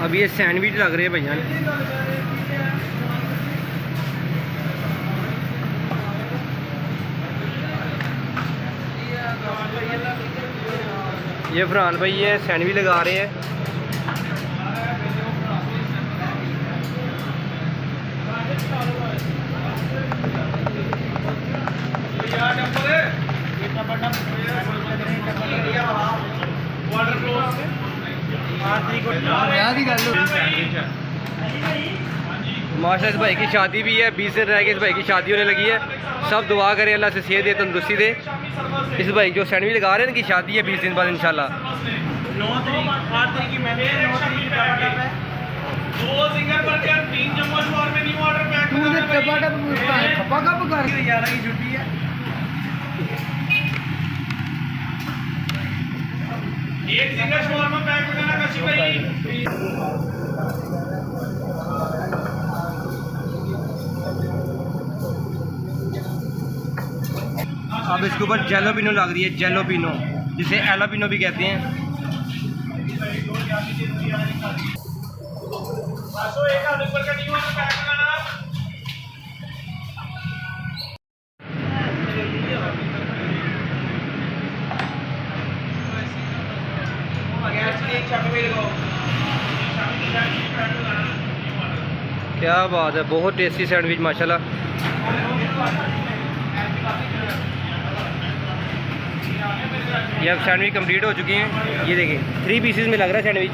अब ये सैंडविच लग रहे हैं भैया। ये फरहान भाई ये सैंडविच लगा रहे हैं। माशा इस भाई की शादी भी है, 20 दिन रह गए इस भाई की शादी होने लगी है। सब दुआ करें अल्लाह से सेहत दे, तंदुरुस्ती दे। इस भाई जो सैंडविच लगा रहे हैं इनकी शादी है 20 दिन बाद इंशाल्लाह। 9 तारीख 8 तारीख की मैंने 9 तारीख का 2 सिंगर बर्गर 3 जम्बो शॉर्मा न्यू ऑर्डर पैक। तू ने टमाटर पूछता है खपा कब कर 11 की छुट्टी है। एक सिंगर शॉर्मा पैक बनाना कशी भाई। अब इसके ऊपर जेलोपिनो लग रही है, जेलोपिनो जिसे एलोपिनो भी कहते हैं। एक आलू बर्गर न्यू ऑर्डर पैक बनाना। क्या बात है, बहुत टेस्टी सैंडविच माशाल्लाह। ये अब सैंडविच कंप्लीट हो चुके हैं। ये देखिए 3 पीसेस में लग रहा है सैंडविच।